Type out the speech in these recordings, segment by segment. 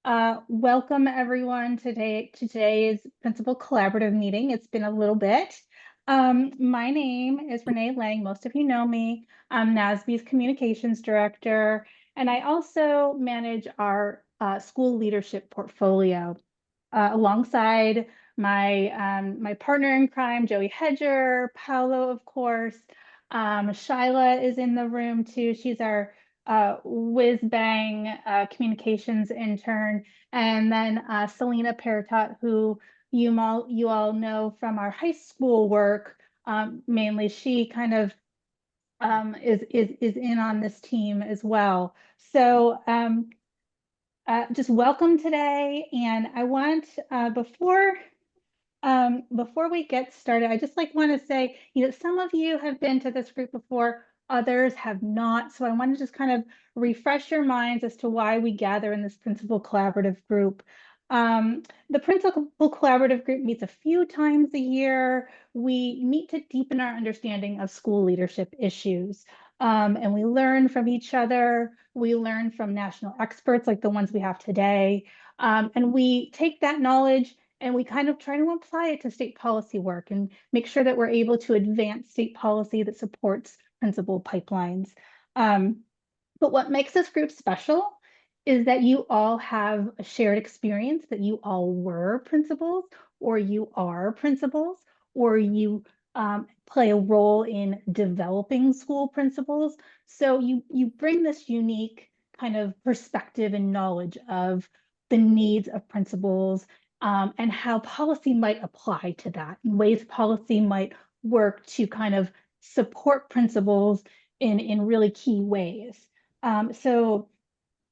Welcome everyone to today's Principal Collaborative meeting. It's been a little bit. My name is Renee Lang. Most of you know me. I'm NASB's Communications Director, and I also manage our school leadership portfolio alongside my partner in crime, Joey Hedger, Paolo, of course. Shyla is in the room too. She's our whiz bang communications intern, and then Selena Peritot, who you all know from our high school work. Mainly, she kind of is in on this team as well. So just welcome today, and I want before we get started, I just want to say, some of you have been to this group before, others have not. So I want to just kind of refresh your minds as to why we gather in this Principal Collaborative group. The Principal Collaborative group meets a few times a year. We meet to deepen our understanding of school leadership issues. And we learn from each other. We learn from national experts like the ones we have today. And we take that knowledge and we kind of try to apply it to state policy work and make sure that we're able to advance state policy that supports principal pipelines. But what makes this group special is that you all have a shared experience, that you all were principals, or you are principals, or you play a role in developing school principals. So you bring this unique kind of perspective and knowledge of the needs of principals, and how policy might apply to that, and ways policy might work to kind of support principals in really key ways. So,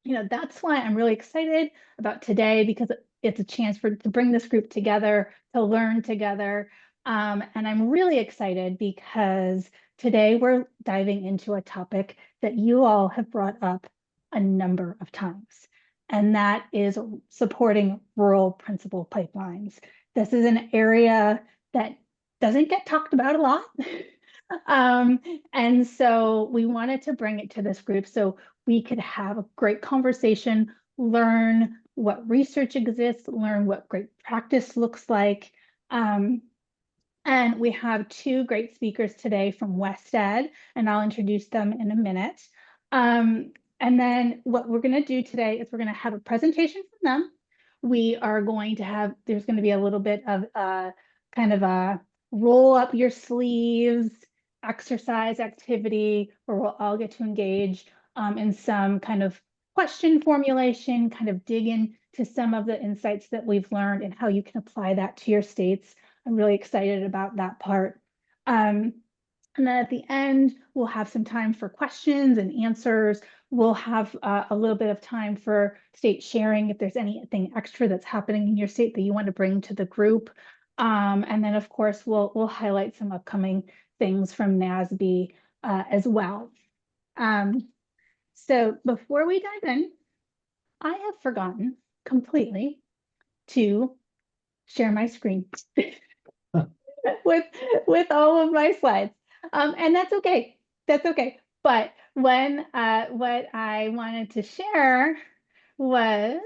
that's why I'm really excited about today, because it's a chance to bring this group together, to learn together. And I'm really excited because today we're diving into a topic that you all have brought up a number of times, and that is supporting rural principal pipelines. This is an area that doesn't get talked about a lot. And so we wanted to bring it to this group so we could have a great conversation, learn what research exists, learn what great practice looks like. And we have two great speakers today from West Ed, and I'll introduce them in a minute. And then what we're going to do today is we're going to have a presentation from them. We are going to have, there's going to be a little bit of kind of a roll up your sleeves exercise activity where we'll all get to engage in some kind of question formulation, kind of dig into some of the insights that we've learned and how you can apply that to your states. I'm really excited about that part. And then at the end, we'll have some time for questions and answers. We'll have a little bit of time for state sharing if there's anything extra that's happening in your state that you want to bring to the group. And then, of course, we'll highlight some upcoming things from NASB as well. So before we dive in, I have forgotten completely to share my screen with all of my slides. And that's okay. That's okay. But when what I wanted to share was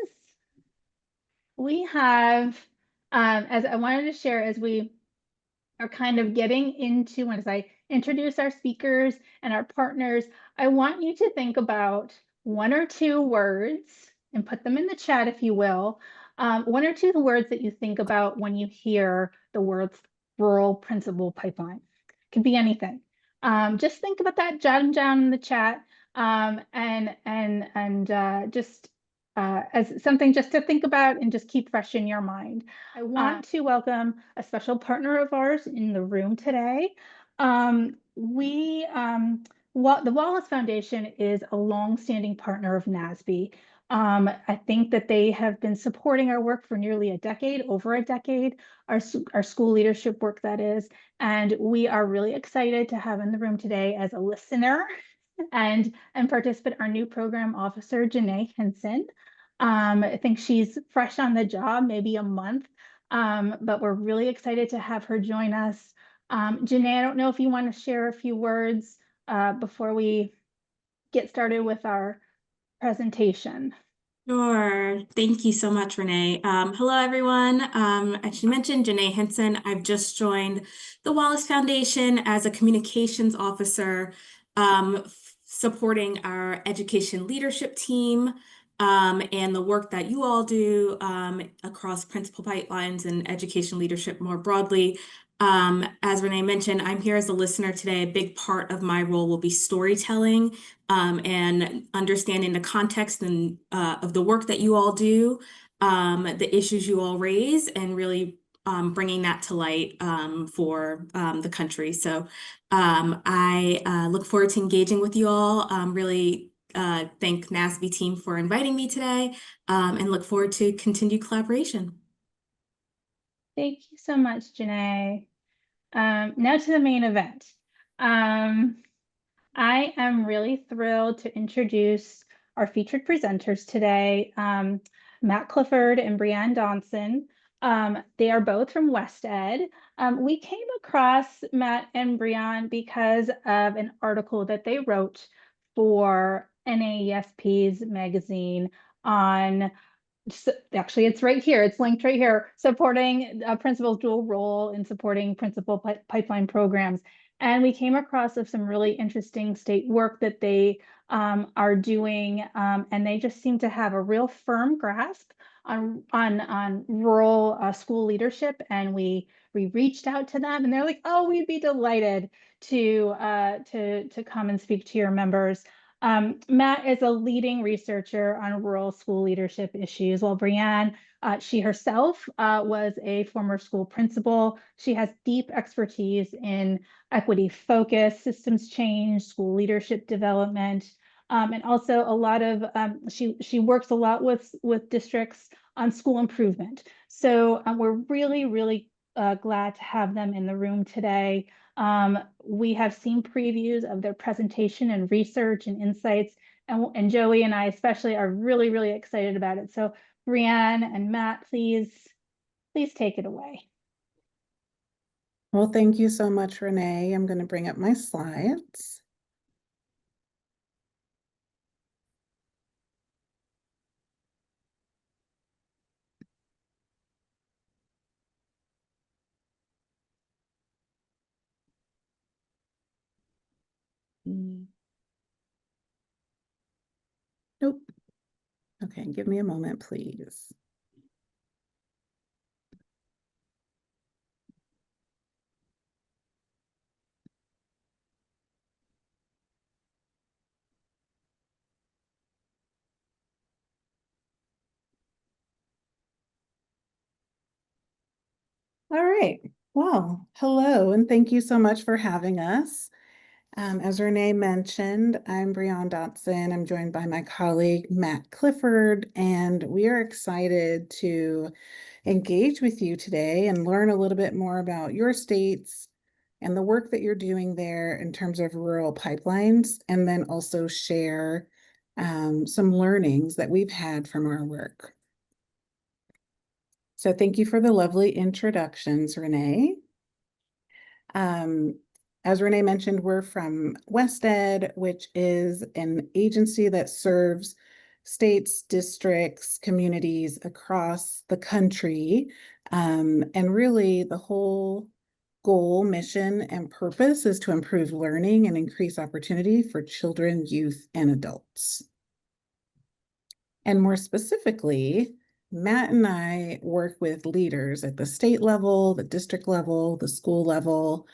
we have as I wanted to share as we are kind of getting into, as I introduce our speakers and our partners, I want you to think about one or two words and put them in the chat, if you will. One or two words that you think about when you hear the words rural principal pipeline. It could be anything. Just think about that, jot them down in the chat, and just as something just to think about and just keep fresh in your mind. I want to welcome a special partner of ours in the room today. The Wallace Foundation is a longstanding partner of NASB. I think that they have been supporting our work for nearly a decade, over a decade, our school leadership work, that is. And we are really excited to have in the room today as a listener and participant our new program officer, Janae Henson. I think she's fresh on the job, maybe a month, but we're really excited to have her join us. Janae, I don't know if you want to share a few words before we get started with our presentation. Sure. Thank you so much, Renee. Hello, everyone. As you mentioned, Janae Henson. I've just joined the Wallace Foundation as a communications officer, supporting our education leadership team, and the work that you all do, across principal pipelines and education leadership more broadly. As Renee mentioned, I'm here as a listener today. A big part of my role will be storytelling, and understanding the context and of the work that you all do, the issues you all raise, and really bringing that to light for the country. So I look forward to engaging with you all. Really thank NASB team for inviting me today, and look forward to continued collaboration. Thank you so much, Janae. Now to the main event. Um, I am really thrilled to introduce our featured presenters today, Matt Clifford and Brianne Dotson. They are both from West Ed. We came across Matt and Brianne because of an article that they wrote for NAESP's magazine on actually, it's right here. It's linked right here. Supporting principal's dual role in supporting principal pipeline programs. And we came across of some really interesting state work that they are doing, and they just seem to have a real firm grasp on rural school leadership. And we reached out to them, and they're like, "Oh, we'd be delighted to come and speak to your members." Matt is a leading researcher on rural school leadership issues, while Brianne, she herself was a former school principal. She has deep expertise in equity focus, systems change, school leadership development, and also a lot of she works a lot with districts on school improvement. So we're really glad to have them in the room today. We have seen previews of their presentation and research and insights, and Joey and I especially are really excited about it. So Brianne and Matt, please take it away. Well, thank you so much, Renee. I'm going to bring up my slides. Nope. Okay, give me a moment, please. All right. Well, hello, and thank you so much for having us. As Renee mentioned, I'm Brianne Dotson. I'm joined by my colleague, Matt Clifford, and we are excited to engage with you today and learn a little bit more about your states and the work that you're doing there in terms of rural pipelines, and then also share some learnings that we've had from our work. So thank you for the lovely introductions, Renee. As Renee mentioned, we're from West Ed, which is an agency that serves states, districts, communities across the country. And really the whole goal, mission, and purpose is to improve learning and increase opportunity for children, youth, and adults. And more specifically, Matt and I work with leaders at the state level, the district level, the school level,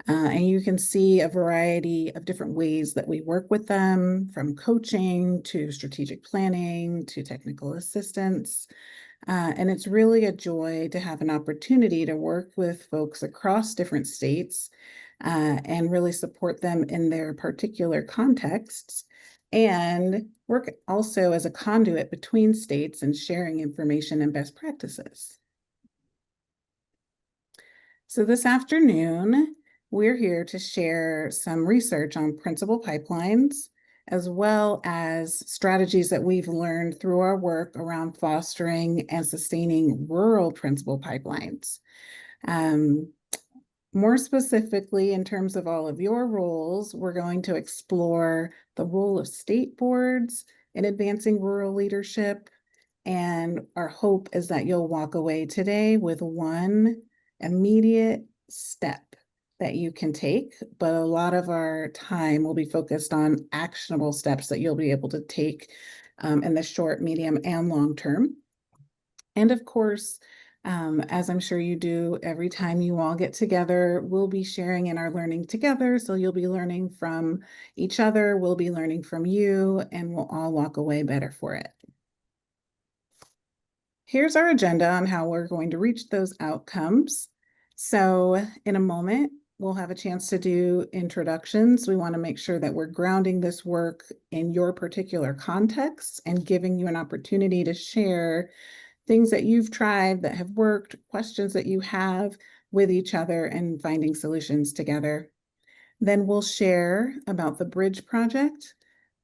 and you can see a variety of different ways that we work with them, from coaching to strategic planning to technical assistance. And it's really a joy to have an opportunity to work with folks across different states and really support them in their particular contexts, and work also as a conduit between states and sharing information and best practices. So this afternoon, we're here to share some research on principal pipelines, as well as strategies that we've learned through our work around fostering and sustaining rural principal pipelines. More specifically, in terms of all of your roles, we're going to explore the role of state boards in advancing rural leadership, And our hope is that you'll walk away today with one immediate step that you can take, but a lot of our time will be focused on actionable steps that you'll be able to take in the short, medium, and long term. And of course, as I'm sure you do every time you all get together, we'll be sharing in our learning together. So you'll be learning from each other, we'll be learning from you, and we'll all walk away better for it. Here's our agenda on how we're going to reach those outcomes. So in a moment, we'll have a chance to do introductions. We want to make sure that we're grounding this work in your particular context and giving you an opportunity to share things that you've tried that have worked, questions that you have with each other, and finding solutions together. Then we'll share about the Bridge Project,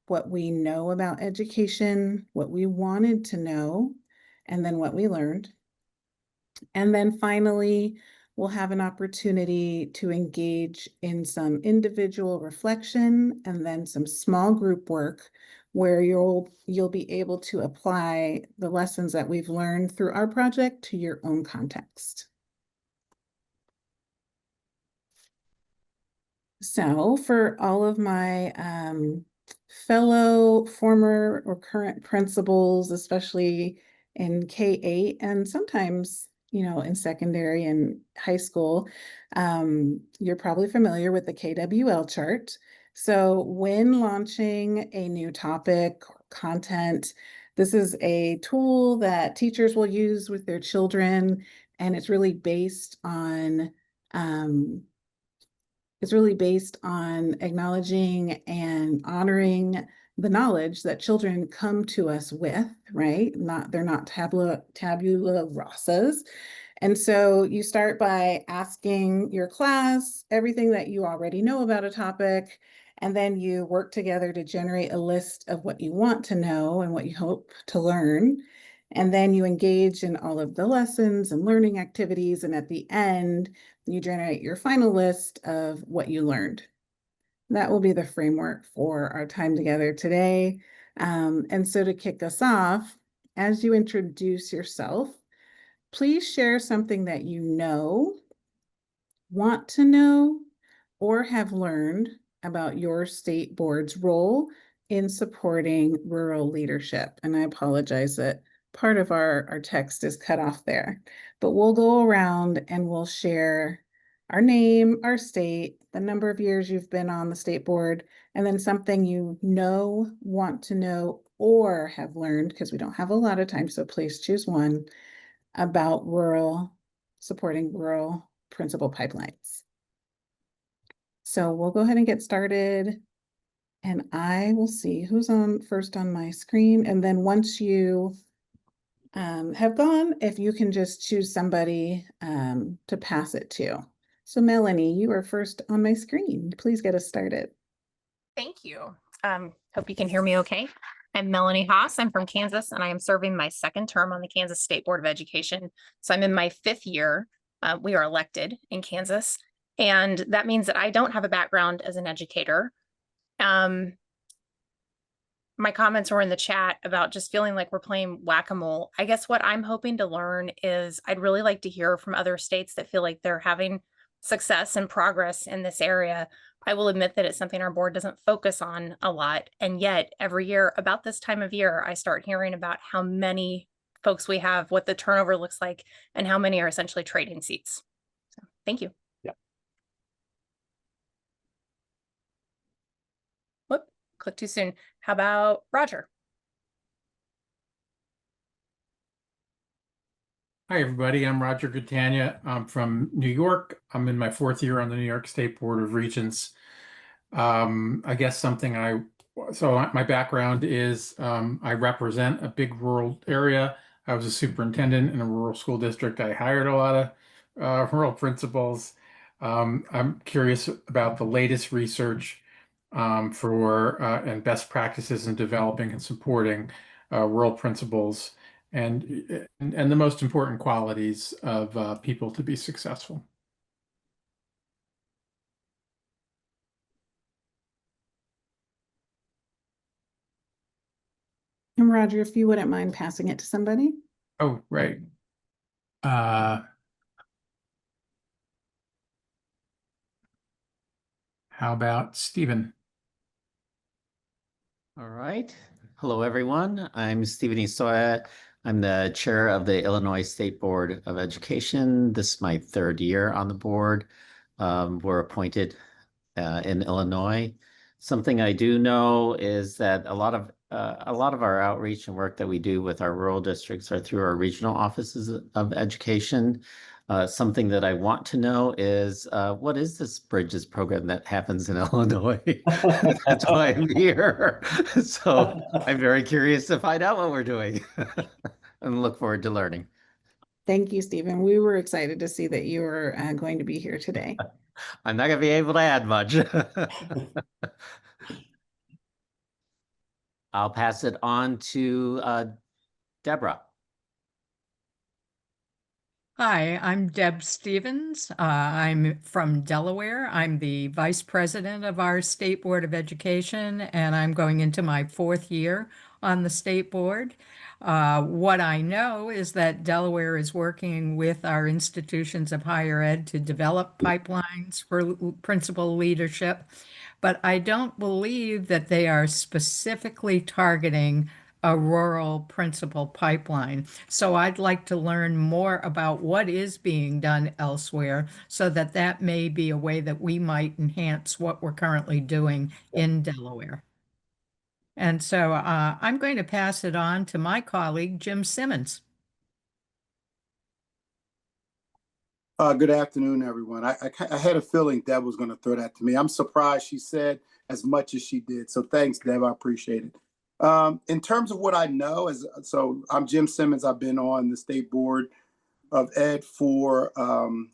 what we know about education, what we wanted to know, and then what we learned. And then finally, we'll have an opportunity to engage in some individual reflection and then some small group work where you'll be able to apply the lessons that we've learned through our project to your own context. So for all of my fellow former or current principals, especially in K-8 and sometimes, you know, in secondary and high school, you're probably familiar with the KWL chart. So when launching a new topic or content, this is a tool that teachers will use with their children, and it's really based on acknowledging and honoring the knowledge that children come to us with, right? They're not tabula rasas. And so you start by asking your class everything that you already know about a topic, and then you work together to generate a list of what you want to know and what you hope to learn. And then you engage in all of the lessons and learning activities. And at the end, you generate your final list of what you learned. That will be the framework for our time together today. And so to kick us off, as you introduce yourself, please share something that you know, want to know, or have learned about your state board's role in supporting rural leadership. And I apologize that part of our text is cut off there, but we'll go around and we'll share our name, our state, the number of years you've been on the state board, and then something you know, want to know, or have learned, because we don't have a lot of time, so please choose one, about supporting rural principal pipelines. So we'll go ahead and get started, and I will see who's on first on my screen. And then once you have gone, if you can just choose somebody to pass it to. So Melanie, you are first on my screen. Please get us started. Thank you. Hope you can hear me okay. I'm Melanie Haas. I'm from Kansas, and I am serving my second term on the Kansas State Board of Education. So I'm in my 5th year. We are elected in Kansas, and that means that I don't have a background as an educator. My comments were in the chat about just feeling like we're playing whack-a-mole. I guess what I'm hoping to learn is I'd really like to hear from other states that feel like they're having success and progress in this area. I will admit that it's something our board doesn't focus on a lot. And yet every year about this time of year, I start hearing about how many folks we have, what the turnover looks like, and how many are essentially trading seats. So thank you. Yeah. Whoop, click too soon. How about Roger? Hi, everybody. I'm Roger Catania. I'm from New York. I'm in my 4th year on the New York State Board of Regents. I guess so my background is I represent a big rural area. I was a superintendent in a rural school district. I hired a lot of rural principals. I'm curious about the latest research and best practices in developing and supporting rural principals and the most important qualities of people to be successful. And Roger, if you wouldn't mind passing it to somebody. Oh, right. How about Stephen? All right. Hello, everyone. I'm Stephen Isoya. I'm the chair of the Illinois State Board of Education. This is my third year on the board. We're appointed in Illinois. Something I do know is that a lot of our outreach and work that we do with our rural districts are through our regional offices of education. Something that I want to know is what is this Bridges program that happens in Illinois? That's why I'm here. So I'm very curious to find out what we're doing and look forward to learning. Thank you, Stephen. We were excited to see that you were going to be here today. I'm not going to be able to add much. I'll pass it on to Deborah. Hi, I'm Deb Stevens. I'm from Delaware. I'm the vice president of our State Board of Education, and I'm going into my fourth year on the state board. What I know is that Delaware is working with our institutions of higher ed to develop pipelines for principal leadership, but I don't believe that they are specifically targeting a rural principal pipeline. So I'd like to learn more about what is being done elsewhere so that that may be a way that we might enhance what we're currently doing in Delaware. And so I'm going to pass it on to my colleague, Jim Simmons. Good afternoon, everyone. I had a feeling Deb was going to throw that to me. I'm surprised she said as much as she did. So thanks, Deb. I appreciate it. In terms of what I know, so I'm Jim Simmons. I've been on the State Board of Ed for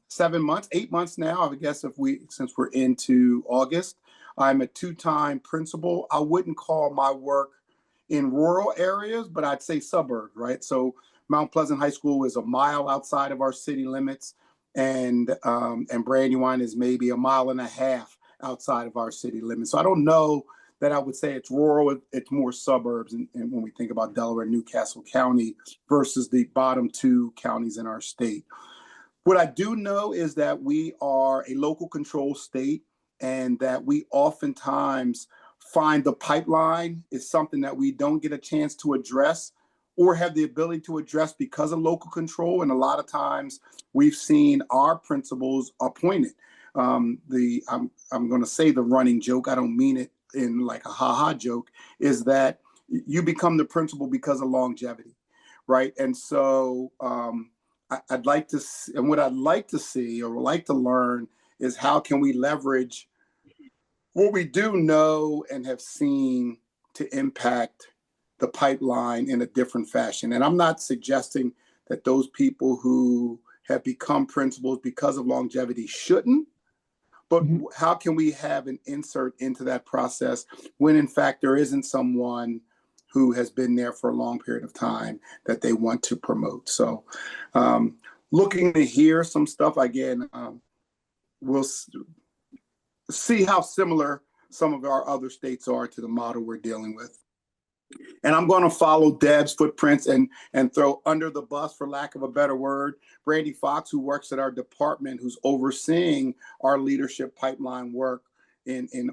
7 months, 8 months now. I guess since we're into August. I'm a two-time principal. I wouldn't call my work in rural areas, but I'd say suburbs, right? So Mount Pleasant High School is a mile outside of our city limits, and Brandywine is maybe a mile and a half outside of our city limits. So I don't know that I would say it's rural. It's more suburbs. And when we think about Delaware, Newcastle County versus the bottom two counties in our state. What I do know is that we are a local control state, and that we oftentimes find the pipeline is something that we don't get a chance to address or have the ability to address because of local control. And a lot of times we've seen our principals appointed. I'm going to say the running joke, I don't mean it in like a ha-ha joke, is that you become the principal because of longevity, right? And so I'd like to, and what I'd like to see or would like to learn is how can we leverage what we do know and have seen to impact the pipeline in a different fashion. And I'm not suggesting that those people who have become principals because of longevity shouldn't, but how can we have an insert into that process when in fact there isn't someone who has been there for a long period of time that they want to promote. So looking to hear some stuff again, we'll see how similar some of our other states are to the model we're dealing with. And I'm going to follow Deb's footprints and throw under the bus, for lack of a better word, Brandy Fox, who works at our department, who's overseeing our leadership pipeline work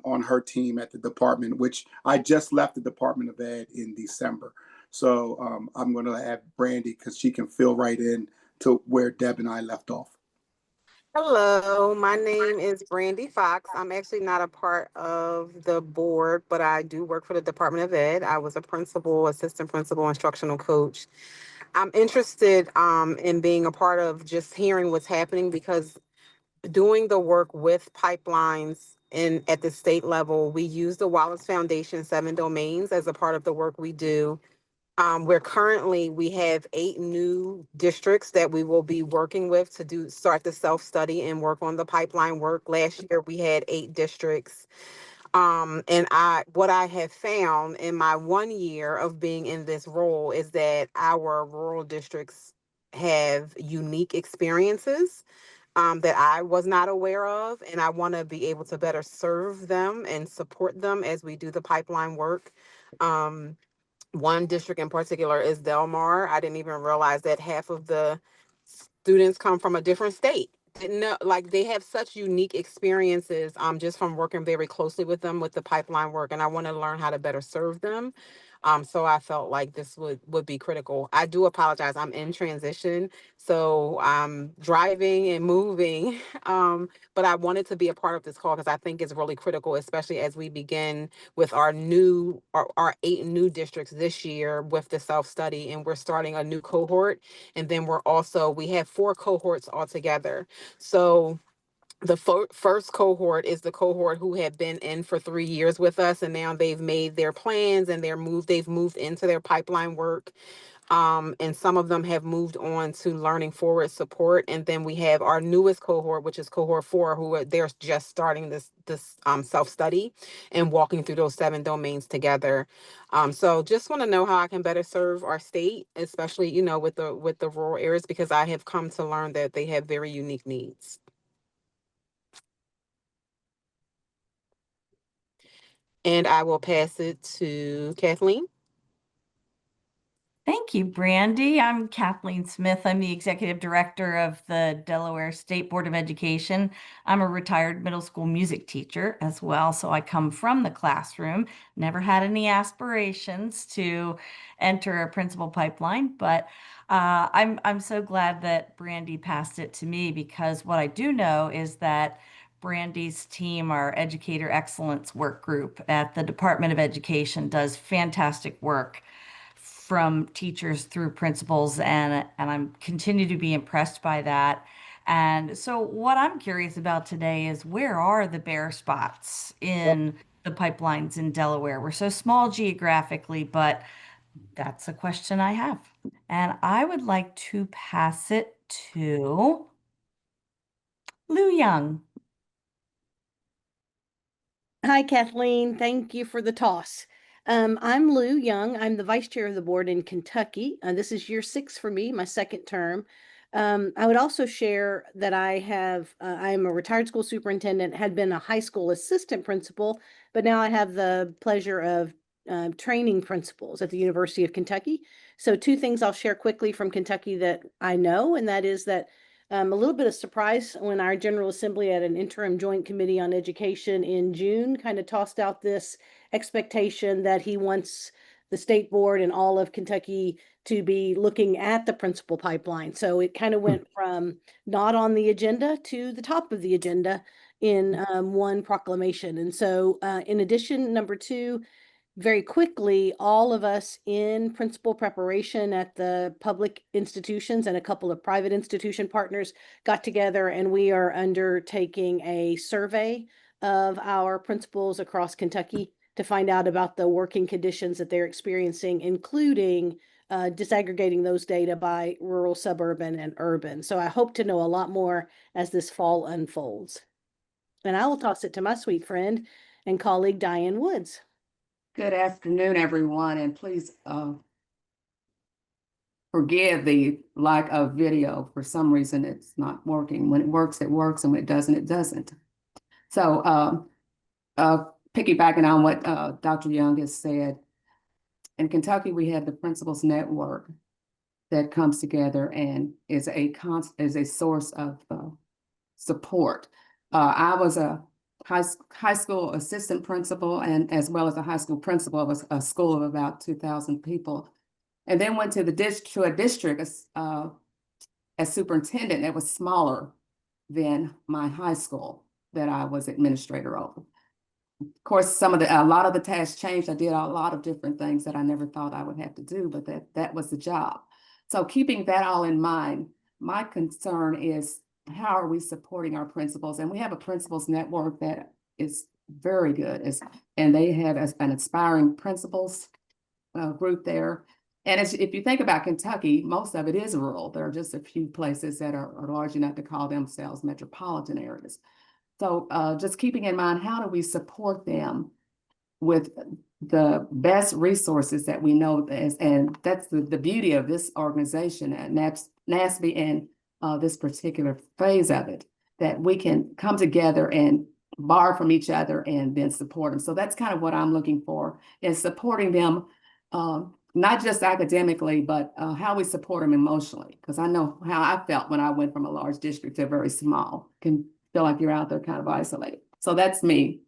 on her team at the department, which I just left the Department of Ed in December. So I'm going to have Brandy because she can fill right in to where Deb and I left off. Hello, my name is Brandy Fox. I'm actually not a part of the board, but I do work for the Department of Ed. I was a principal, assistant principal, instructional coach. I'm interested in being a part of just hearing what's happening, because doing the work with pipelines at the state level, we use the Wallace Foundation 7 domains as a part of the work we do. We have 8 new districts that we will be working with to start the self-study and work on the pipeline work. Last year, we had 8 districts. What I have found in my 1 year of being in this role is that our rural districts have unique experiences that I was not aware of, and I want to be able to better serve them and support them as we do the pipeline work. one district in particular is Del Mar. I didn't even realize that half of the students come from a different state. Didn't know, like they have such unique experiences just from working very closely with them with the pipeline work, and I want to learn how to better serve them. So I felt like this would be critical. I do apologize. I'm in transition, so I'm driving and moving. But I wanted to be a part of this call because I think it's really critical, especially as we begin with our 8 new districts this year with the self-study, and we're starting a new cohort. And then we have 4 cohorts altogether. So the first cohort is the cohort who have been in for 3 years with us, and now they've made their plans and they've moved into their pipeline work. And some of them have moved on to learning forward support. And then we have our newest cohort, which is cohort 4, they're just starting this self-study and walking through those 7 domains together. So just want to know how I can better serve our state, especially, with the rural areas, because I have come to learn that they have very unique needs. And I will pass it to Kathleen. Thank you, Brandy. I'm Kathleen Smith. I'm the Executive Director of the Delaware State Board of Education. I'm a retired middle school music teacher as well, so I come from the classroom. Never had any aspirations to enter a principal pipeline, but I'm so glad that Brandy passed it to me, because what I do know is that Brandy's team, our Educator Excellence Work Group at the Department of Education, does fantastic work from teachers through principals, and I'm continue to be impressed by that. And so what I'm curious about today is, where are the bare spots in the pipelines in Delaware? We're so small geographically, but that's a question I have. And I would like to pass it to Lou Young. Hi, Kathleen. Thank you for the toss. I'm Lou Young. I'm the vice chair of the board in Kentucky. This is year 6 for me, my second term. I would also share that I'm a retired school superintendent, had been a high school assistant principal, but now I have the pleasure of training principals at the University of Kentucky. So 2 things I'll share quickly from Kentucky that I know, and that is that a little bit of surprise when our General Assembly at an interim joint committee on education in June kind of tossed out this expectation that he wants the state board and all of Kentucky to be looking at the principal pipeline. So it kind of went from not on the agenda to the top of the agenda in one proclamation. And so in addition, number 2, very quickly, all of us in principal preparation at the public institutions and a couple of private institution partners got together, and we are undertaking a survey of our principals across Kentucky to find out about the working conditions that they're experiencing, including disaggregating those data by rural, suburban, and urban. So I hope to know a lot more as this fall unfolds. And I will toss it to my sweet friend and colleague, Diane Woods. Good afternoon, everyone, and please forgive the lack of video. For some reason, it's not working. When it works, and when it doesn't, it doesn't. So piggybacking on what Dr. Young has said, in Kentucky, we have the Principals Network that comes together and is a source of support. I was a high school assistant principal, and as well as a high school principal of a school of about 2,000 people, and then went to a district as superintendent that was smaller than my high school that I was administrator of. Of course, a lot of the tasks changed. I did a lot of different things that I never thought I would have to do, but that was the job. So keeping that all in mind, my concern is, how are we supporting our principals? And we have a principals network that is very good, and they have an aspiring principals group there. And if you think about Kentucky, most of it is rural. There are just a few places that are large enough to call themselves metropolitan areas. So just keeping in mind, how do we support them with the best resources that we know, and that's the beauty of this organization at NASB and this particular phase of it, that we can come together and borrow from each other and then support them. So that's kind of what I'm looking for, is supporting them not just academically, but how we support them emotionally. Because I know how I felt when I went from a large district to a very small. Can feel like you're out there kind of isolated. So that's me.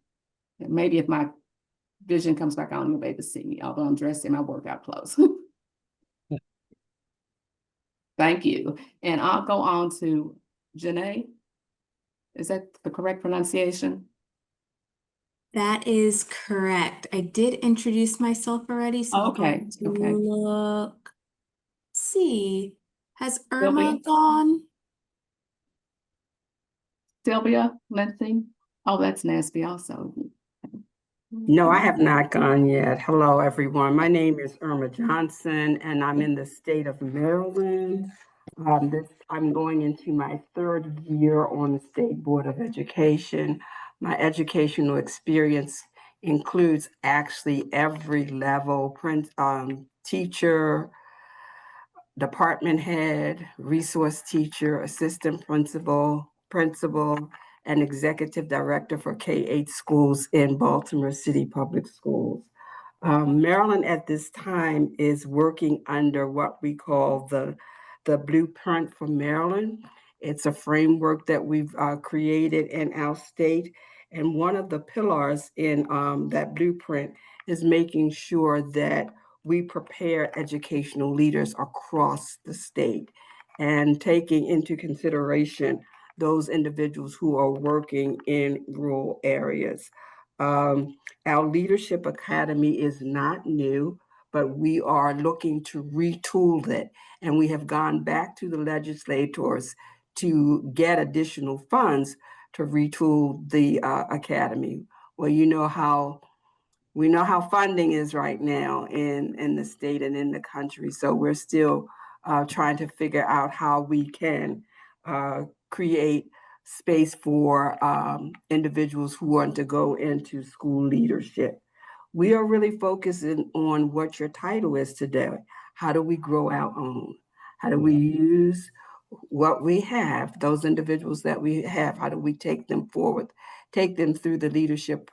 And maybe if my vision comes back on, you'll be able to see me, although I'm dressed in my workout clothes. Thank you. And I'll go on to Janae. Is that the correct pronunciation? That is correct. I did introduce myself already, so I'm Okay, going to okay. look. Let's see. Has Sylvia? Irma gone? Sylvia, Lindsay? Oh, that's Nasby also. No, I have not gone yet. Hello, everyone. My name is Irma Johnson, and I'm in the state of Maryland. I'm going into my 3rd year on the State Board of Education. My educational experience includes actually every level, teacher, department head, resource teacher, assistant principal, and executive director for K-8 schools in Baltimore City Public Schools. Maryland at this time is working under what we call the Blueprint for Maryland. It's a framework that we've created in our state. And one of the pillars in that blueprint is making sure that we prepare educational leaders across the state and taking into consideration those individuals who are working in rural areas. Our Leadership Academy is not new, but we are looking to retool it. And we have gone back to the legislators to get additional funds to retool the academy. Well, we know how funding is right now in the state and in the country. So we're still trying to figure out how we can create space for individuals who want to go into school leadership. We are really focusing on what your title is today. How do we grow our own? How do we use what we have, those individuals that we have, how do we take them forward, take them through the leadership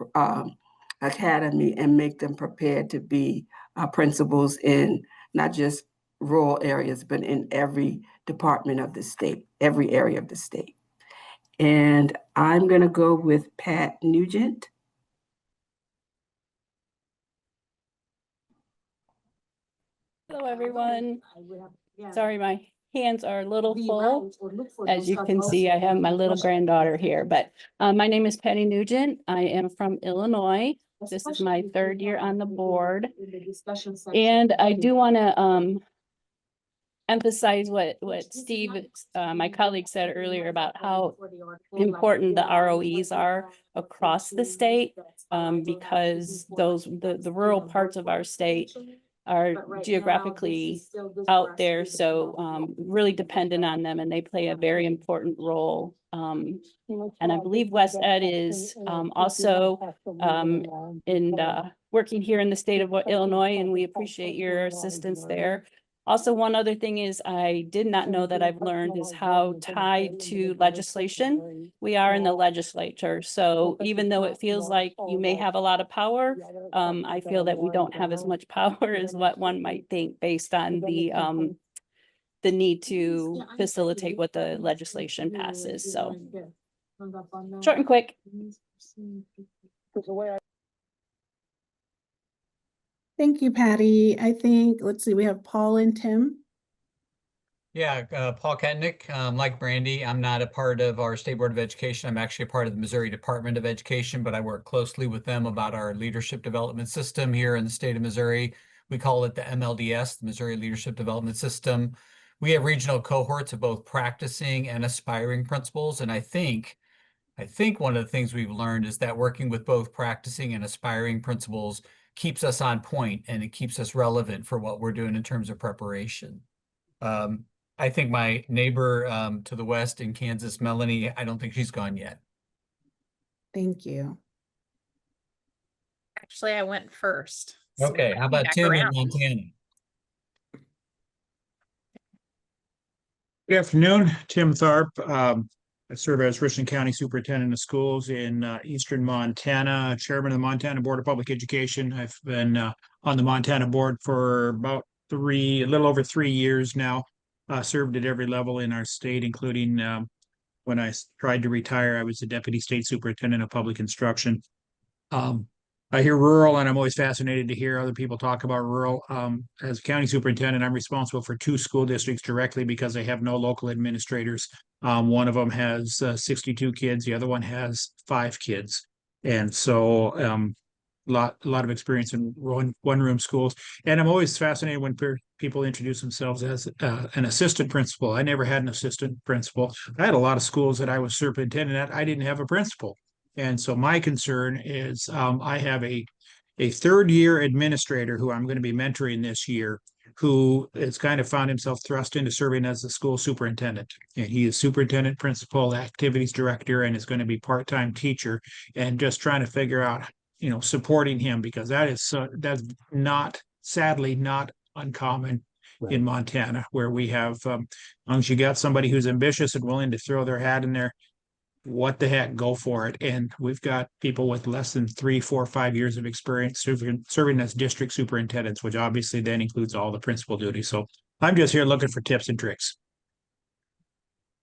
academy and make them prepared to be principals in not just rural areas, but in every department of the state, every area of the state. And I'm going to go with Pat Nugent. Hello, everyone. Sorry, my hands are a little full. As you can see, I have my little granddaughter here, but my name is Patty Nugent. I am from Illinois. This is my 3rd year on the board. And I do want to emphasize what Steve, my colleague, said earlier about how important the ROEs are across the state, because the rural parts of our state are geographically out there, so really dependent on them, and they play a very important role. And I believe West Ed is also in working here in the state of Illinois, and we appreciate your assistance there. Also, one other thing is I did not know that I've learned is how tied to legislation we are in the legislature. So even though it feels like you may have a lot of power, I feel that we don't have as much power as what one might think based on the need to facilitate what the legislation passes. So short and quick. Thank you, Patty. I think, let's see, we have Paul and Tim. Yeah, Paul Ketnick. Like Brandy, I'm not a part of our State Board of Education. I'm actually a part of the Missouri Department of Education, but I work closely with them about our leadership development system here in the state of Missouri. We call it the MLDS, the Missouri Leadership Development System. We have regional cohorts of both practicing and aspiring principals, and I think one of the things we've learned is that working with both practicing and aspiring principals keeps us on point, and it keeps us relevant for what we're doing in terms of preparation. I think my neighbor to the west in Kansas, Melanie, I don't think she's gone yet. Thank you. Actually, I went first. So Okay, how about Tim in Montana? Good afternoon, Tim Tharp. I serve as Richland County Superintendent of Schools in Eastern Montana, Chairman of the Montana Board of Public Education. I've been on the Montana board for about a little over 3 years now. Served at every level in our state, including when I tried to retire, I was the Deputy State Superintendent of Public Instruction. I hear rural, and I'm always fascinated to hear other people talk about rural. As county superintendent, I'm responsible for 2 school districts directly because they have no local administrators. One of them has 62 kids, the other one has 5 kids. And so a lot of experience in one-room schools. And I'm always fascinated when people introduce themselves as an assistant principal. I never had an assistant principal. I had a lot of schools that I was superintendent at. I didn't have a principal. And so my concern is I have a 3rd-year administrator who I'm going to be mentoring this year, who has kind of found himself thrust into serving as the school superintendent. And he is superintendent, principal, activities director, and is going to be part-time teacher, and just trying to figure out, supporting him, because that's sadly not uncommon in Montana, where we have, as long as you got somebody who's ambitious and willing to throw their hat in there, what the heck, go for it. And we've got people with less than 3, 4, 5 years of experience serving as district superintendents, which obviously then includes all the principal duties. So I'm just here looking for tips and tricks.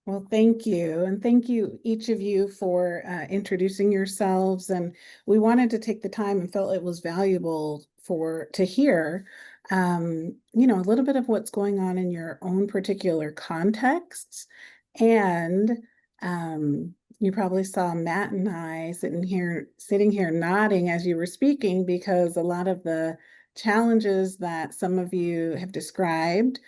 Well, thank you. And thank you, each of you, for introducing yourselves. And we wanted to take the time and felt it was valuable to hear, a little bit of what's going on in your own particular contexts. And you probably saw Matt and I sitting here nodding as you were speaking, because a lot of the challenges that some of you have described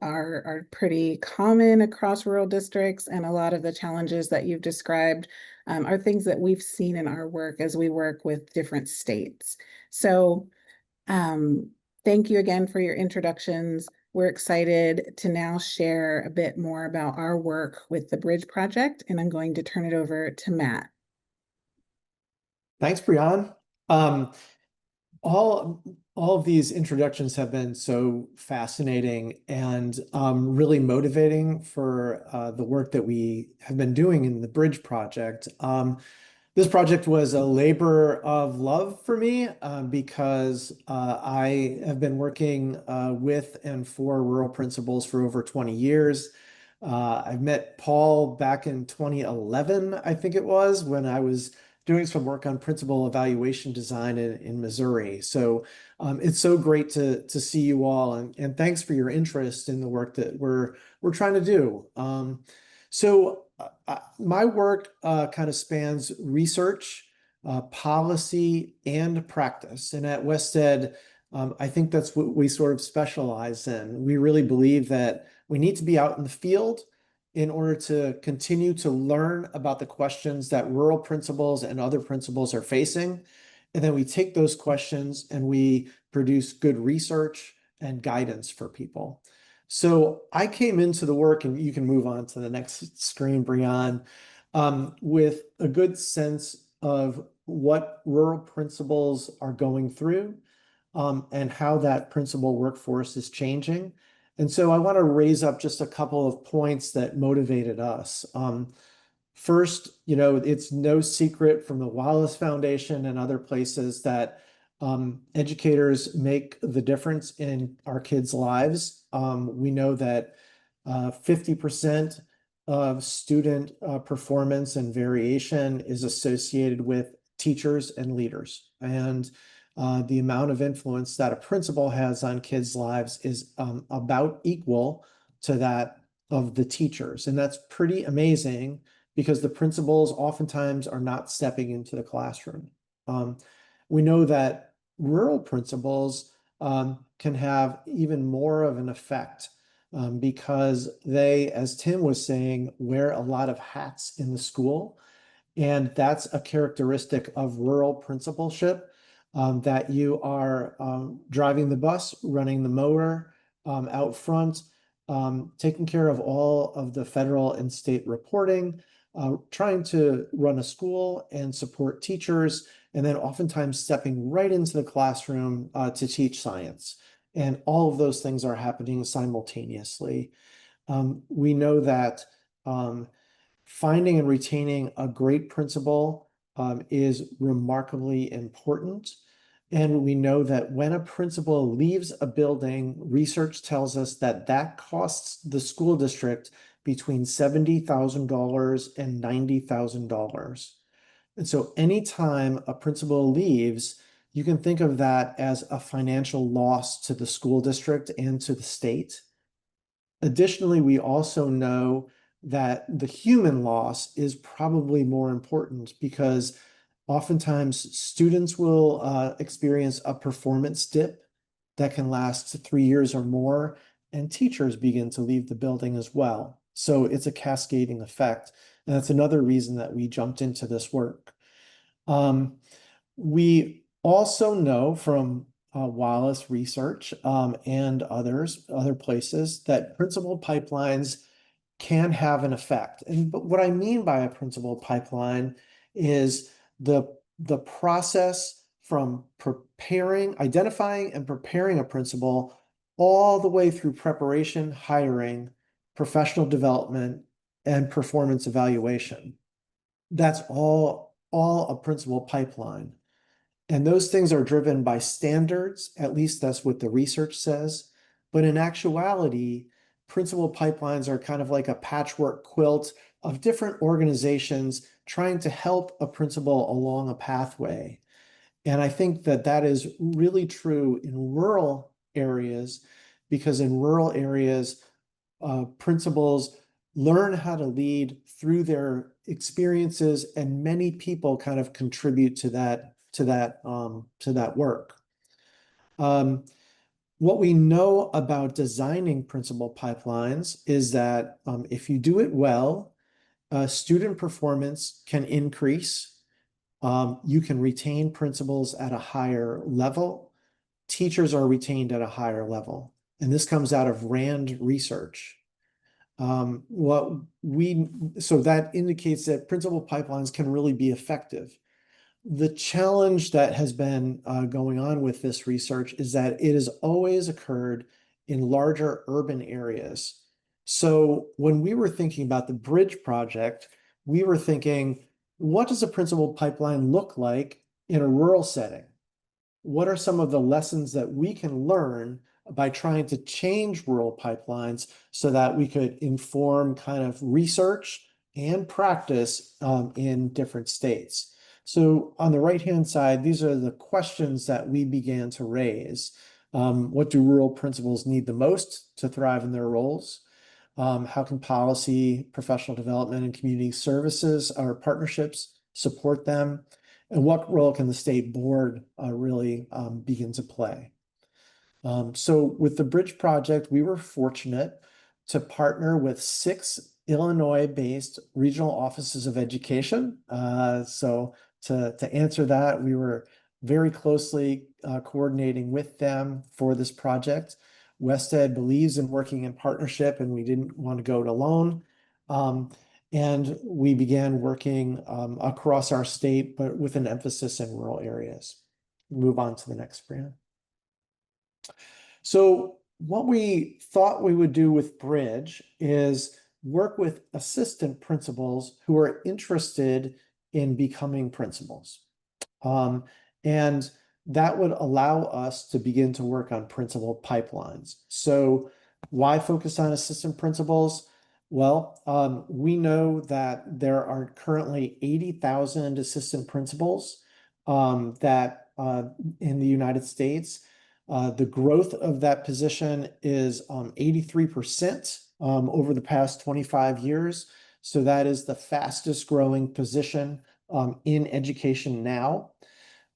are pretty common across rural districts, and a lot of the challenges that you've described are things that we've seen in our work as we work with different states. So thank you again for your introductions. We're excited to now share a bit more about our work with the Bridge Project, and I'm going to turn it over to Matt. Thanks, Brianne. All of these introductions have been so fascinating and really motivating for the work that we have been doing in the Bridge Project. This project was a labor of love for me because I have been working with and for rural principals for over 20 years. I met Paul back in 2011, I think it was, when I was doing some work on principal evaluation design in Missouri. So it's so great to see you all, and thanks for your interest in the work that we're trying to do. My work kind of spans research, policy, and practice. And at WestEd, I think that's what we sort of specialize in. We really believe that we need to be out in the field in order to continue to learn about the questions that rural principals and other principals are facing. And then we take those questions and we produce good research and guidance for people. So I came into the work, and you can move on to the next screen, Brianne, with a good sense of what rural principals are going through and how that principal workforce is changing. And so I want to raise up just a couple of points that motivated us. First, it's no secret from the Wallace Foundation and other places that educators make the difference in our kids' lives. We know that 50% of student performance and variation is associated with teachers and leaders. And the amount of influence that a principal has on kids' lives is about equal to that of the teachers. And that's pretty amazing, because the principals oftentimes are not stepping into the classroom. We know that rural principals can have even more of an effect because they, as Tim was saying, wear a lot of hats in the school. And that's a characteristic of rural principalship, that you are driving the bus, running the mower out front, taking care of all of the federal and state reporting, trying to run a school and support teachers, and then oftentimes stepping right into the classroom to teach science. And all of those things are happening simultaneously. We know that finding and retaining a great principal is remarkably important. And we know that when a principal leaves a building, research tells us that that costs the school district between $70,000 and $90,000. And so anytime a principal leaves, you can think of that as a financial loss to the school district and to the state. Additionally, we also know that the human loss is probably more important because oftentimes students will experience a performance dip that can last 3 years or more, and teachers begin to leave the building as well. So it's a cascading effect. And that's another reason that we jumped into this work. We also know from Wallace research and other places that principal pipelines can have an effect. But what I mean by a principal pipeline is the process from identifying and preparing a principal all the way through preparation, hiring, professional development, and performance evaluation. That's all a principal pipeline. And those things are driven by standards, at least that's what the research says. But in actuality, principal pipelines are kind of like a patchwork quilt of different organizations trying to help a principal along a pathway. And I think that that is really true in rural areas, because in rural areas, principals learn how to lead through their experiences, and many people kind of contribute to that work. What we know about designing principal pipelines is that if you do it well, student performance can increase. You can retain principals at a higher level. Teachers are retained at a higher level. And this comes out of RAND research. So that indicates that principal pipelines can really be effective. The challenge that has been going on with this research is that it has always occurred in larger urban areas. So when we were thinking about the Bridge project, we were thinking, what does a principal pipeline look like in a rural setting? What are some of the lessons that we can learn by trying to change rural pipelines so that we could inform kind of research and practice in different states? So on the right-hand side, these are the questions that we began to raise. What do rural principals need the most to thrive in their roles? How can policy, professional development, and community services or partnerships support them? And what role can the state board really begin to play? So with the Bridge project, we were fortunate to partner with 6 Illinois-based regional offices of education. So to answer that, we were very closely coordinating with them for this project. WestEd believes in working in partnership, and we didn't want to go it alone. And we began working across our state, but with an emphasis in rural areas. Move on to the next, Brianne. So what we thought we would do with Bridge is work with assistant principals who are interested in becoming principals. And that would allow us to begin to work on principal pipelines. So why focus on assistant principals? Well, we know that there are currently 80,000 assistant principals in the United States. The growth of that position is 83% over the past 25 years. So that is the fastest growing position in education now.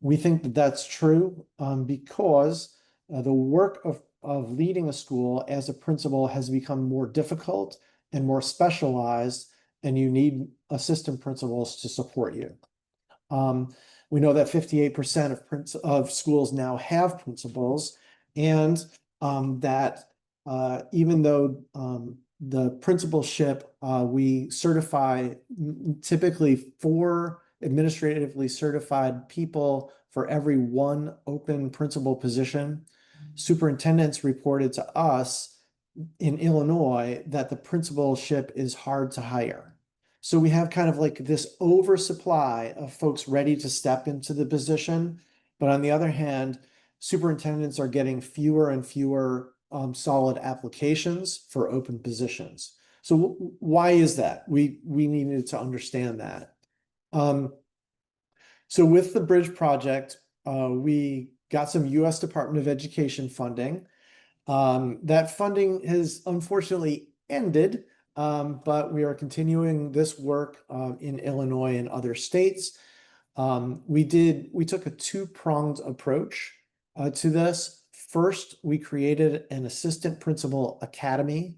We think that that's true because the work of leading a school as a principal has become more difficult and more specialized, and you need assistant principals to support you. We know that 58% of schools now have principals, and that even though the principalship, we certify typically 4 administratively certified people for every 1 open principal position. Superintendents reported to us in Illinois that the principalship is hard to hire. So we have kind of like this oversupply of folks ready to step into the position. But on the other hand, superintendents are getting fewer and fewer solid applications for open positions. So why is that? We needed to understand that. So with the Bridge project, we got some U.S. Department of Education funding. That funding has unfortunately ended, but we are continuing this work in Illinois and other states. We took a two-pronged approach to this. First, we created an assistant principal academy,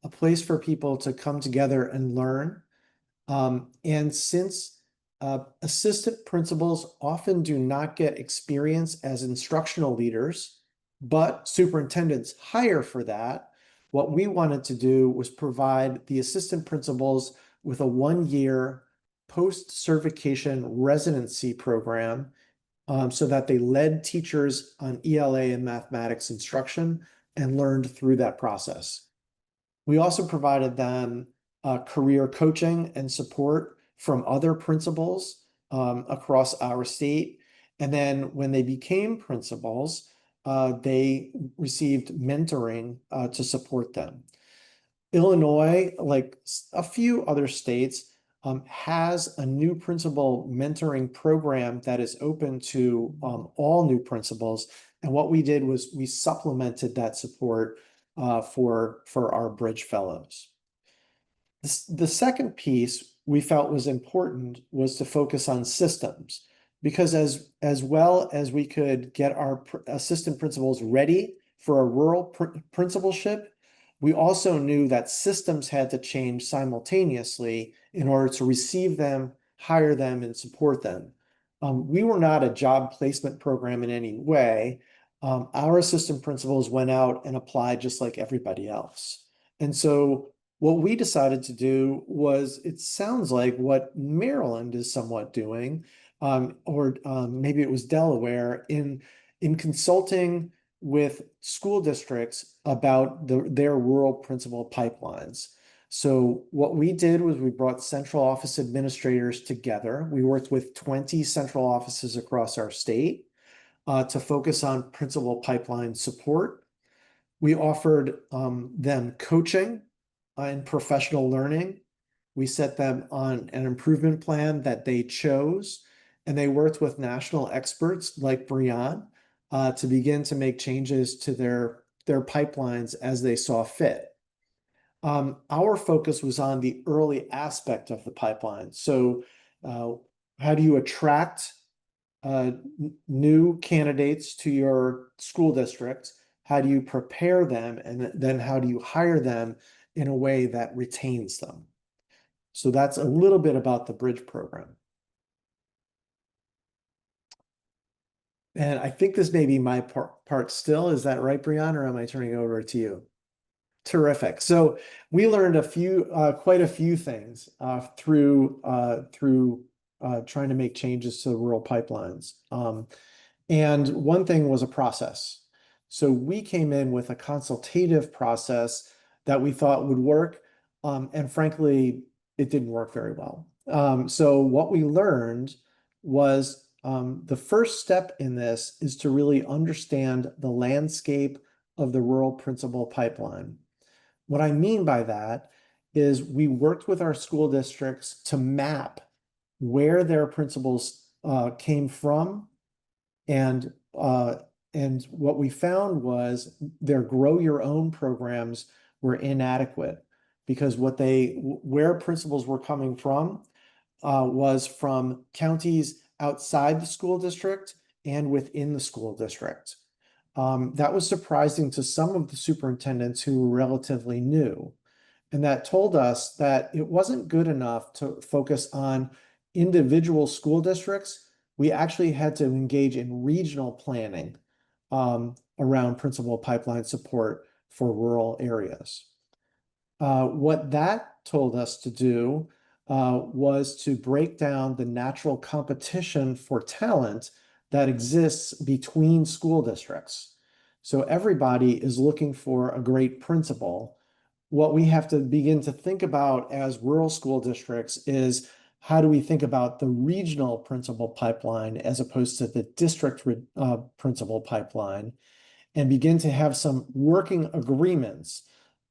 a place for people to come together and learn. And since assistant principals often do not get experience as instructional leaders, but superintendents hire for that, what we wanted to do was provide the assistant principals with a 1-year post-certification residency program so that they led teachers on ELA and mathematics instruction and learned through that process. We also provided them career coaching and support from other principals across our state. And then when they became principals, they received mentoring to support them. Illinois, like a few other states, has a new principal mentoring program that is open to all new principals. And what we did was we supplemented that support for our Bridge Fellows. The second piece we felt was important was to focus on systems, because as well as we could get our assistant principals ready for a rural principalship, we also knew that systems had to change simultaneously in order to receive them, hire them, and support them. We were not a job placement program in any way. Our assistant principals went out and applied just like everybody else. And so what we decided to do was, it sounds like what Maryland is somewhat doing, or maybe it was Delaware, in consulting with school districts about their rural principal pipelines. So what we did was we brought central office administrators together. We worked with 20 central offices across our state to focus on principal pipeline support. We offered them coaching and professional learning. We set them on an improvement plan that they chose, and they worked with national experts like Brianne to begin to make changes to their pipelines as they saw fit. Our focus was on the early aspect of the pipeline. So how do you attract new candidates to your school district? How do you prepare them? And then how do you hire them in a way that retains them? So that's a little bit about the Bridge program. And I think this may be my part still. Is that right, Brianne, or am I turning over to you? Terrific. So we learned quite a few things through trying to make changes to the rural pipelines. And one thing was a process. So we came in with a consultative process that we thought would work. And frankly, it didn't work very well. So what we learned was the first step in this is to really understand the landscape of the rural principal pipeline. What I mean by that is we worked with our school districts to map where their principals came from, and what we found was their grow your own programs were inadequate, because where principals were coming from was from counties outside the school district and within the school district. That was surprising to some of the superintendents who were relatively new. And that told us that it wasn't good enough to focus on individual school districts. We actually had to engage in regional planning around principal pipeline support for rural areas. What that told us to do was to break down the natural competition for talent that exists between school districts. So everybody is looking for a great principal. What we have to begin to think about as rural school districts is, how do we think about the regional principal pipeline as opposed to the district principal pipeline, and begin to have some working agreements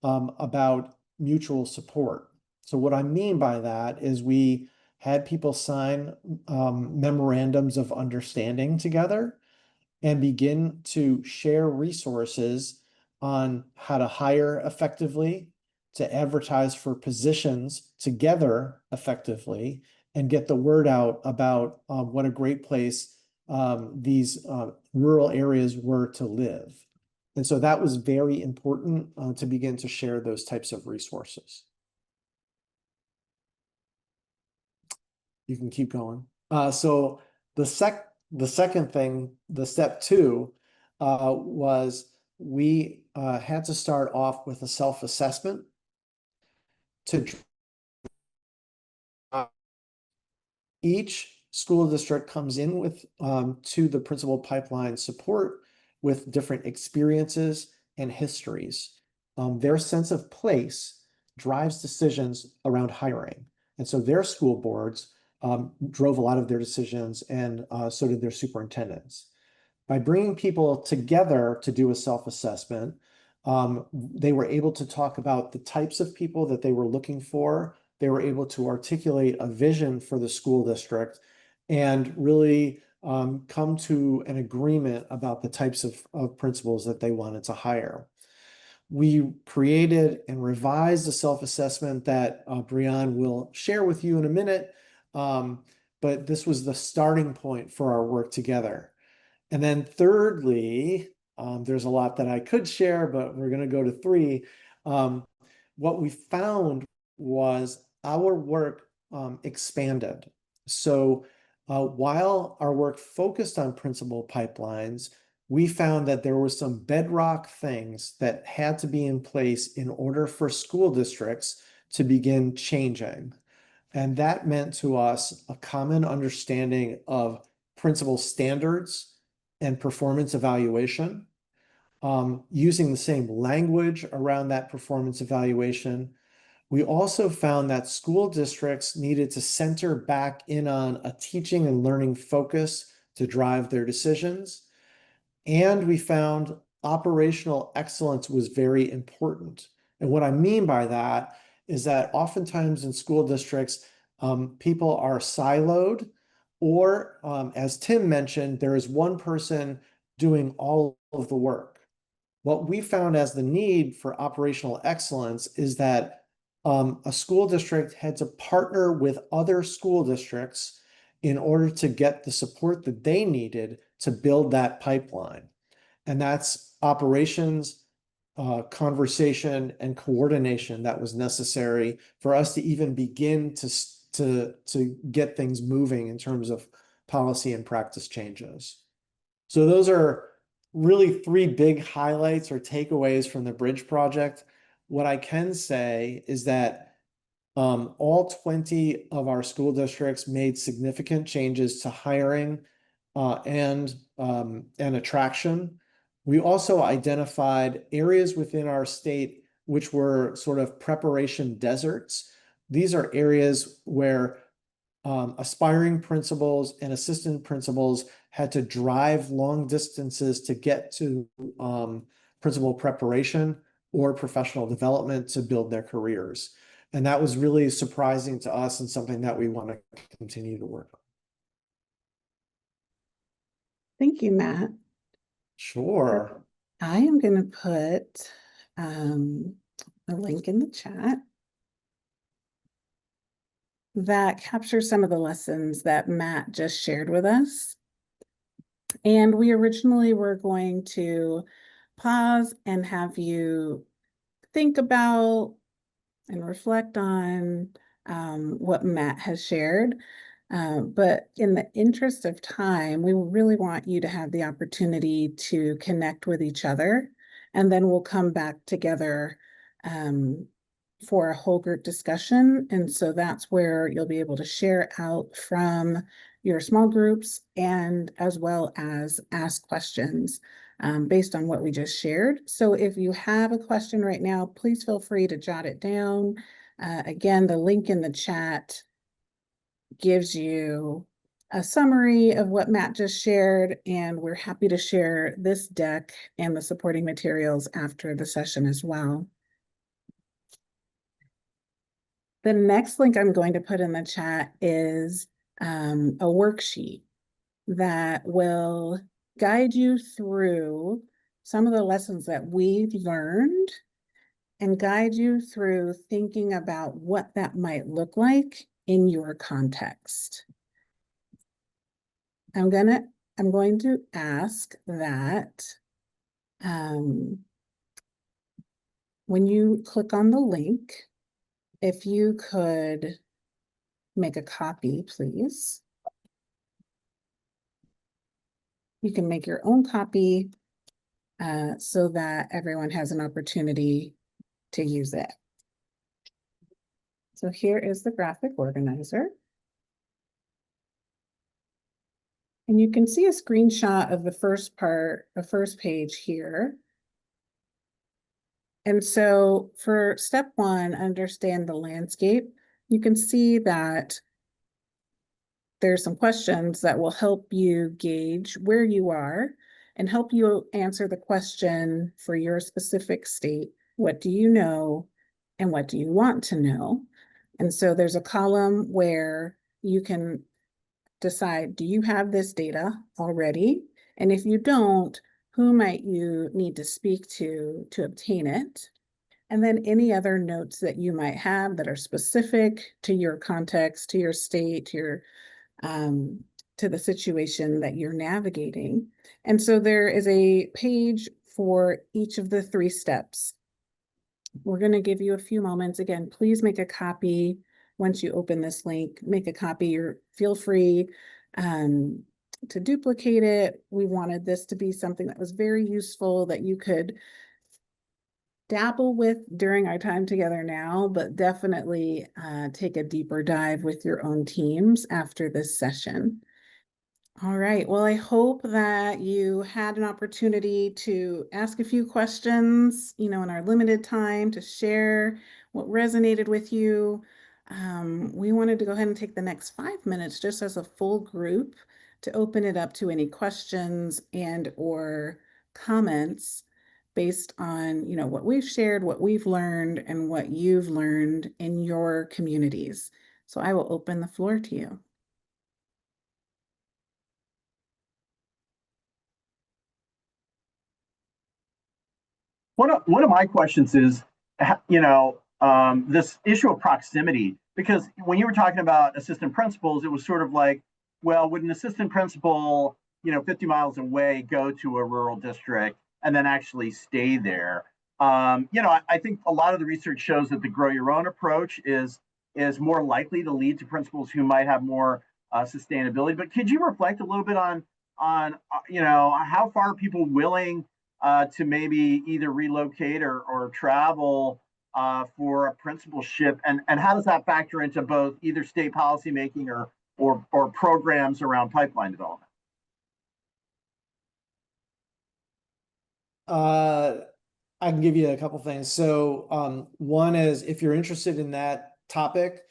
about mutual support. So what I mean by that is we had people sign memorandums of understanding together and begin to share resources on how to hire effectively, to advertise for positions together effectively, and get the word out about what a great place these rural areas were to live. And so that was very important to begin to share those types of resources. You can keep going. So the second thing, the step 2, was we had to start off with a self-assessment to each school district comes in with to the principal pipeline support with different experiences and histories. Their sense of place drives decisions around hiring. And so their school boards drove a lot of their decisions, and so did their superintendents. By bringing people together to do a self-assessment, they were able to talk about the types of people that they were looking for. They were able to articulate a vision for the school district and really come to an agreement about the types of principals that they wanted to hire. We created and revised a self-assessment that Brianne will share with you in a minute, but this was the starting point for our work together. And then thirdly, there's a lot that I could share, but we're going to go to 3. What we found was our work expanded. So while our work focused on principal pipelines, we found that there were some bedrock things that had to be in place in order for school districts to begin changing. And that meant to us a common understanding of principal standards and performance evaluation, using the same language around that performance evaluation. We also found that school districts needed to center back in on a teaching and learning focus to drive their decisions. And we found operational excellence was very important. And what I mean by that is that oftentimes in school districts, people are siloed, or as Tim mentioned, there is one person doing all of the work. What we found as the need for operational excellence is that a school district had to partner with other school districts in order to get the support that they needed to build that pipeline. And that's operations, conversation, and coordination that was necessary for us to even begin to get things moving in terms of policy and practice changes. So those are really 3 big highlights or takeaways from the Bridge project. What I can say is that all 20 of our school districts made significant changes to hiring and attraction. We also identified areas within our state which were sort of preparation deserts. These are areas where aspiring principals and assistant principals had to drive long distances to get to principal preparation or professional development to build their careers. And that was really surprising to us and something that we want to continue to work on. Thank you, Matt. Sure. I am going to put a link in the chat that captures some of the lessons that Matt just shared with us. And we originally were going to pause and have you think about and reflect on what Matt has shared. But in the interest of time, we really want you to have the opportunity to connect with each other, and then we'll come back together for a whole group discussion. And so that's where you'll be able to share out from your small groups and as well as ask questions. based on what we just shared. So if you have a question right now, please feel free to jot it down. Again, the link in the chat gives you a summary of what Matt just shared, and we're happy to share this deck and the supporting materials after the session as well. The next link I'm going to put in the chat is a worksheet that will guide you through some of the lessons that we've learned and guide you through thinking about what that might look like in your context. I'm going to ask that when you click on the link, if you could make a copy, please. You can make your own copy so that everyone has an opportunity to use it. So here is the graphic organizer. And you can see a screenshot of the first part, the first page here. And so for step one, understand the landscape. You can see that there's some questions that will help you gauge where you are and help you answer the question for your specific state. What do you know and what do you want to know? And so there's a column where you can decide, do you have this data already? And if you don't, who might you need to speak to obtain it? And then any other notes that you might have that are specific to your context, to your state, to the situation that you're navigating. And so there is a page for each of the 3 steps. We're going to give you a few moments. Again, please make a copy. Once you open this link, make a copy. Feel free to duplicate it. We wanted this to be something that was very useful that you could dabble with during our time together now, but definitely take a deeper dive with your own teams after this session. All right, well, I hope that you had an opportunity to ask a few questions, in our limited time, to share what resonated with you. We wanted to go ahead and take the next 5 minutes just as a full group to open it up to any questions and or comments based on, what we've shared, what we've learned, and what you've learned in your communities. So I will open the floor to you. One of my questions is, this issue of proximity, because when you were talking about assistant principals, it was sort of like, well, would an assistant principal, 50 miles away go to a rural district and then actually stay there? I think a lot of the research shows that the grow your own approach is more likely to lead to principals who might have more sustainability. But could you reflect a little bit on how far are people willing to maybe either relocate or travel for a principalship, and how does that factor into both either state policymaking or programs around pipeline development? I can give you a couple things. So one is, if you're interested in that topic,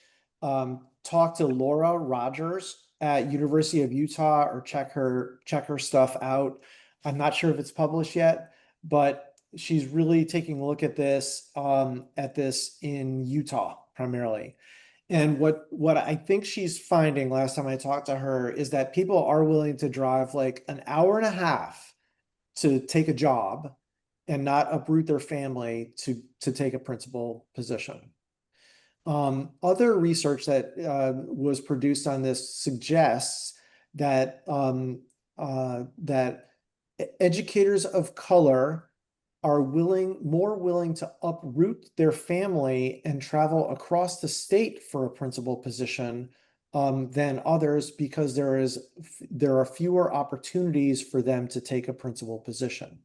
talk to Laura Rogers at University of Utah or check her stuff out. I'm not sure if it's published yet, but she's really taking a look at this in Utah primarily. And what I think she's finding last time I talked to her is that people are willing to drive like an hour and a half to take a job and not uproot their family to take a principal position. Other research that was produced on this suggests that that educators of color are more willing to uproot their family and travel across the state for a principal position than others, because there are fewer opportunities for them to take a principal position.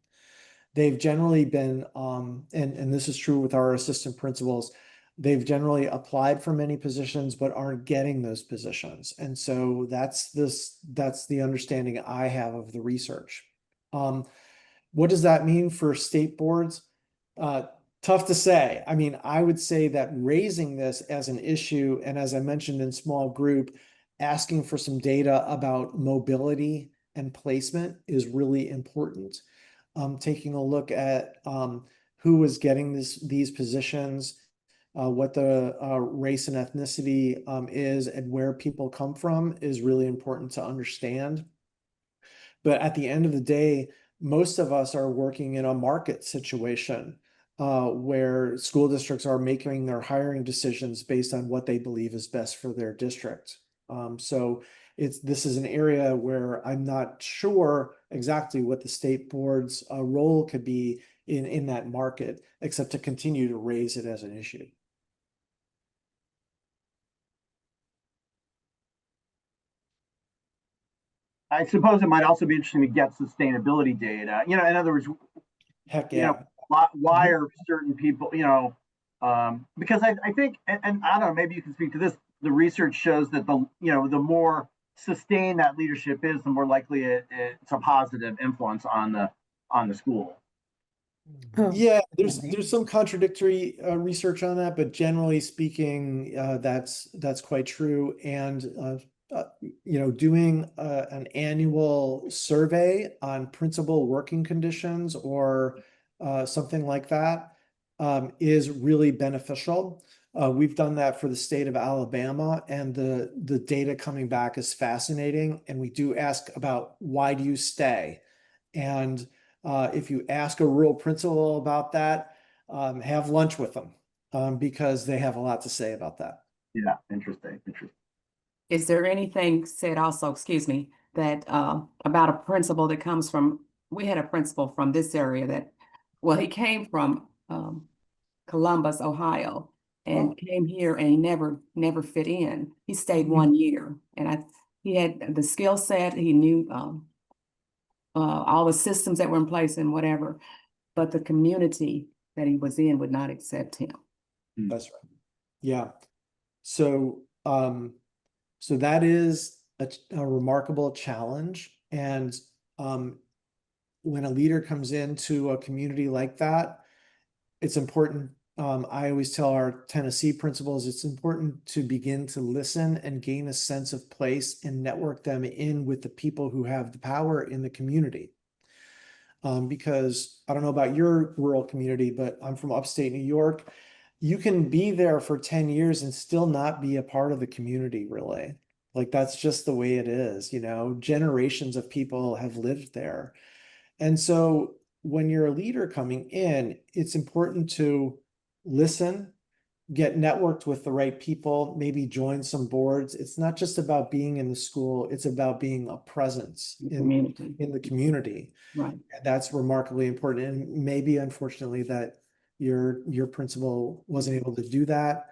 They've generally been, and this is true with our assistant principals, they've generally applied for many positions but aren't getting those positions. And so that's the understanding I have of the research. What does that mean for state boards? Tough to say. I mean, I would say that raising this as an issue, and as I mentioned in small group, asking for some data about mobility and placement is really important. Taking a look at who is getting these positions, what the race and ethnicity is, and where people come from is really important to understand. But at the end of the day, most of us are working in a market situation where school districts are making their hiring decisions based on what they believe is best for their district. So this is an area where I'm not sure exactly what the state board's role could be in that market, except to continue to raise it as an issue. I suppose it might also be interesting to get sustainability data. You know, in other words, heck you yeah. know, why are certain people, you know, because I think, and I don't know, maybe you can speak to this. The research shows that the more sustained that leadership is, the more likely it's a positive influence on the school. Yeah, there's some contradictory research on that, but generally speaking, that's quite true. And you know, doing an annual survey on principal working conditions or something like that is really beneficial. We've done that for the state of Alabama, and the data coming back is fascinating. And we do ask about why do you stay? And if you ask a rural principal about that, have lunch with them because they have a lot to say about that. Yeah, interesting. Is there anything said also, excuse me, that about a principal that comes from, we had a principal from this area that, well, he came from Columbus, Ohio, and came here and he never fit in. He stayed 1 year, and he had the skill set, he knew all the systems that were in place and whatever, but the community that he was in would not accept him. That's right. Yeah. So so that is a remarkable challenge. And when a leader comes into a community like that, it's important. I always tell our Tennessee principals, it's important to begin to listen and gain a sense of place and network them in with the people who have the power in the community. Because I don't know about your rural community, but I'm from upstate New York. You can be there for 10 years and still not be a part of the community, really. Like that's just the way it is, you know, generations of people have lived there. And so when you're a leader coming in, it's important to listen, get networked with the right people, maybe join some boards. It's not just about being in the school, it's about being a presence in the community. Right. And that's remarkably important. And maybe unfortunately that your principal wasn't able to do that.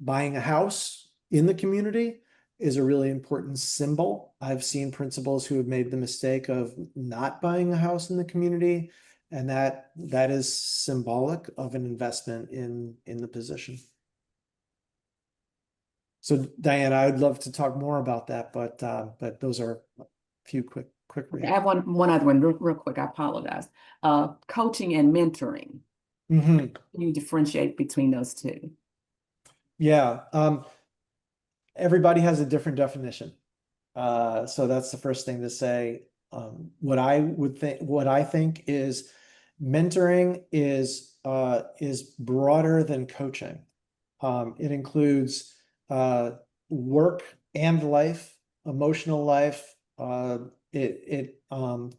Buying a house in the community is a really important symbol. I've seen principals who have made the mistake of not buying a house in the community, and that is symbolic of an investment in the position. So Diana, I'd love to talk more about that, but those are a few quick Okay, I have one other one real quick. I apologize. Coaching and mentoring. Can you differentiate between those two? Yeah. Everybody has a different definition. So that's the first thing to say. What I think is mentoring is broader than coaching. It includes work and life, emotional life. It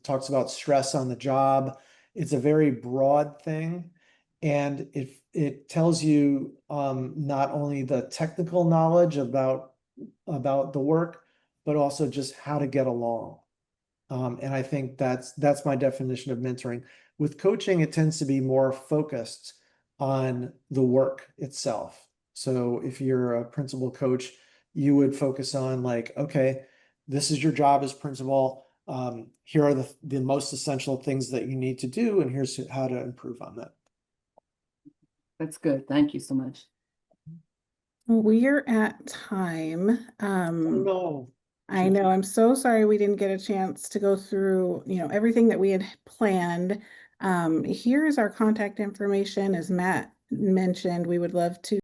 talks about stress on the job. It's a very broad thing. And it tells you not only the technical knowledge about the work, but also just how to get along. And I think that's my definition of mentoring. With coaching, it tends to be more focused on the work itself. So if you're a principal coach, you would focus on like, okay, this is your job as principal. Here are the most essential things that you need to do, and here's how to improve on that. That's good. Thank you so much. We're at time. No. I know, I'm so sorry we didn't get a chance to go through, everything that we had planned. Here is our contact information. As Matt mentioned, we would love to